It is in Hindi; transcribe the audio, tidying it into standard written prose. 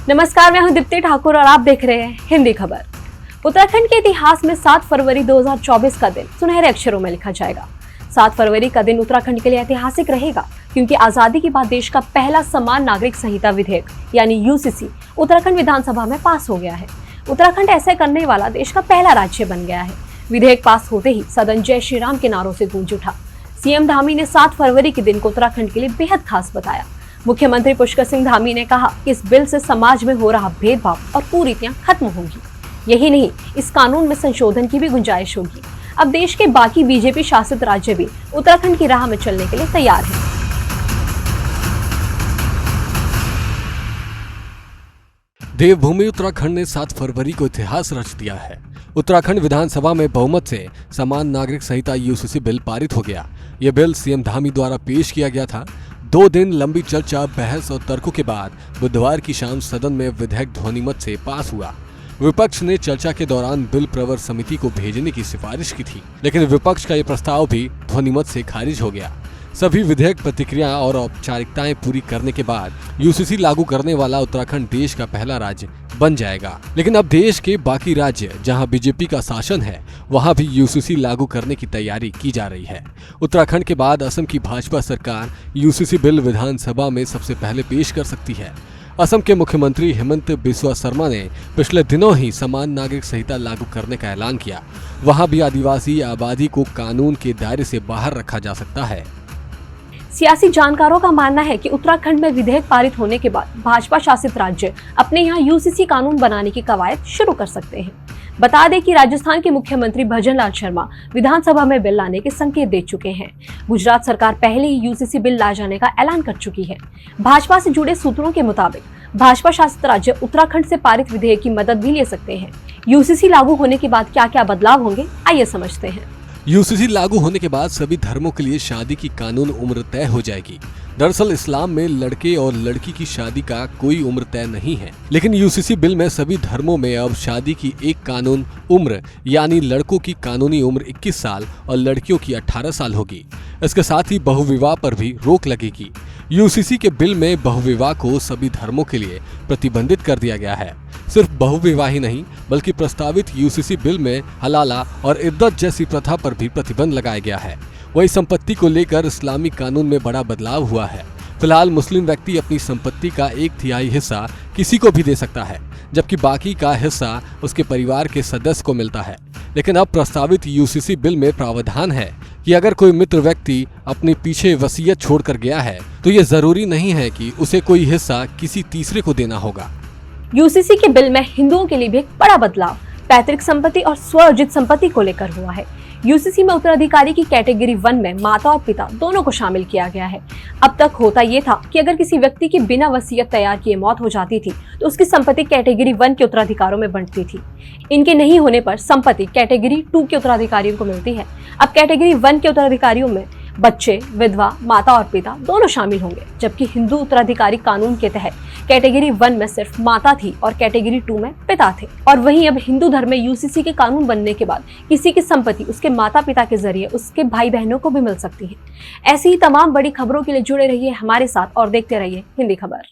नमस्कार, मैं हूं दीप्ति ठाकुर और आप देख रहे हैं हिंदी खबर। उत्तराखंड के इतिहास में 7 फरवरी 2024 का दिन सुनहरे अक्षरों में लिखा जाएगा। 7 फरवरी का दिन उत्तराखंड के लिए ऐतिहासिक रहेगा क्योंकि आजादी के बाद देश का पहला समान नागरिक संहिता विधेयक यानी यूसीसी उत्तराखंड विधानसभा में पास हो गया है। उत्तराखंड ऐसा करने वाला देश का पहला राज्य बन गया है। विधेयक पास होते ही सदन जय श्री राम के नारों से गूंज उठा। सीएम धामी ने 7 फरवरी के दिन को उत्तराखंड के लिए बेहद खास बताया। मुख्यमंत्री पुष्कर सिंह धामी ने कहा कि इस बिल से समाज में हो रहा भेदभाव और कुरीतियां खत्म होंगी। यही नहीं, इस कानून में संशोधन की भी गुंजाइश होगी। अब देश के बाकी बीजेपी शासित राज्य भी उत्तराखंड की राह में चलने के लिए तैयार हैं। देवभूमि उत्तराखंड ने 7 फरवरी को इतिहास रच दिया है। उत्तराखंड विधानसभा में बहुमत से समान नागरिक संहिता यूसीसी बिल पारित हो गया। यह बिल सीएम धामी द्वारा पेश किया गया था। 2 दिन लंबी चर्चा, बहस और तर्कों के बाद बुधवार की शाम सदन में विधेयक ध्वनिमत से पास हुआ। विपक्ष ने चर्चा के दौरान बिल प्रवर समिति को भेजने की सिफारिश की थी, लेकिन विपक्ष का यह प्रस्ताव भी ध्वनिमत से खारिज हो गया। सभी विधेयक प्रतिक्रिया और औपचारिकताएं पूरी करने के बाद यूसीसी लागू करने वाला उत्तराखंड देश का पहला राज्य बन जाएगा। लेकिन अब देश के बाकी राज्य जहां बीजेपी का शासन है, वहां भी यूसीसी लागू करने की तैयारी की जा रही है। उत्तराखंड के बाद असम की भाजपा सरकार यूसीसी बिल विधानसभा में सबसे पहले पेश कर सकती है। असम के मुख्यमंत्री हेमंत बिस्वा शर्मा ने पिछले दिनों ही समान नागरिक संहिता लागू करने का ऐलान किया। वहां भी आदिवासी आबादी को कानून के दायरे से बाहर रखा जा सकता है। सियासी जानकारों का मानना है कि उत्तराखंड में विधेयक पारित होने के बाद भाजपा शासित राज्य अपने यहाँ यूसीसी कानून बनाने की कवायद शुरू कर सकते हैं। बता दें कि राजस्थान के मुख्यमंत्री भजन लाल शर्मा विधानसभा में बिल लाने के संकेत दे चुके हैं। गुजरात सरकार पहले ही यूसीसी बिल ला जाने का ऐलान कर चुकी है। भाजपा से जुड़े सूत्रों के मुताबिक भाजपा शासित राज्य उत्तराखंड से पारित विधेयक की मदद भी ले सकते हैं। यूसीसी लागू होने के बाद क्या क्या बदलाव होंगे, आइए समझते हैं। यूसीसी लागू होने के बाद सभी धर्मों के लिए शादी की कानून उम्र तय हो जाएगी। दरअसल इस्लाम में लड़के और लड़की की शादी का कोई उम्र तय नहीं है, लेकिन यूसीसी बिल में सभी धर्मों में अब शादी की एक कानून उम्र यानी लड़कों की कानूनी उम्र 21 साल और लड़कियों की 18 साल होगी। इसके साथ ही बहुविवाह पर भी रोक लगेगी। यूसीसी के बिल में बहुविवाह को सभी धर्मों के लिए प्रतिबंधित कर दिया गया है। सिर्फ बहुविवाह ही नहीं, बल्कि प्रस्तावित यूसीसी बिल में हलाला और इद्दत जैसी प्रथा पर भी प्रतिबंध लगाया गया है। वही संपत्ति को लेकर इस्लामी कानून में बड़ा बदलाव हुआ है। फिलहाल मुस्लिम व्यक्ति अपनी संपत्ति का 1/3 हिस्सा किसी को भी दे सकता है, जबकि बाकी का हिस्सा उसके परिवार के सदस्य को मिलता है। लेकिन अब प्रस्तावित यूसीसी बिल में प्रावधान है कि अगर कोई मित्र व्यक्ति अपने पीछे वसीयत छोड़कर गया है, तो ये जरूरी नहीं है कि उसे कोई हिस्सा किसी तीसरे को देना होगा। यूसीसी के बिल में हिंदुओं के लिए भी एक बड़ा बदलाव पैतृक संपत्ति और स्वअर्जित संपत्ति को लेकर हुआ है। यूसीसी में उत्तराधिकारी की कैटेगरी 1 में माता और पिता दोनों को शामिल किया गया है। अब तक होता ये था कि अगर किसी व्यक्ति की बिना वसीयत तैयार किए मौत हो जाती थी तो उसकी संपत्ति कैटेगरी 1 के उत्तराधिकारों में बंटती थी। इनके नहीं होने पर संपत्ति कैटेगरी 2 के उत्तराधिकारियों को मिलती है। अब कैटेगरी 1 के उत्तराधिकारियों में बच्चे, विधवा, माता और पिता दोनों शामिल होंगे, जबकि हिंदू उत्तराधिकारी कानून के तहत कैटेगरी 1 में सिर्फ माता थी और कैटेगरी 2 में पिता थे। और वहीं अब हिंदू धर्म में यूसीसी के कानून बनने के बाद किसी की संपत्ति उसके माता पिता के जरिए उसके भाई बहनों को भी मिल सकती है। ऐसी ही तमाम बड़ी खबरों के लिए जुड़े रहिए हमारे साथ और देखते रहिए हिंदी खबर।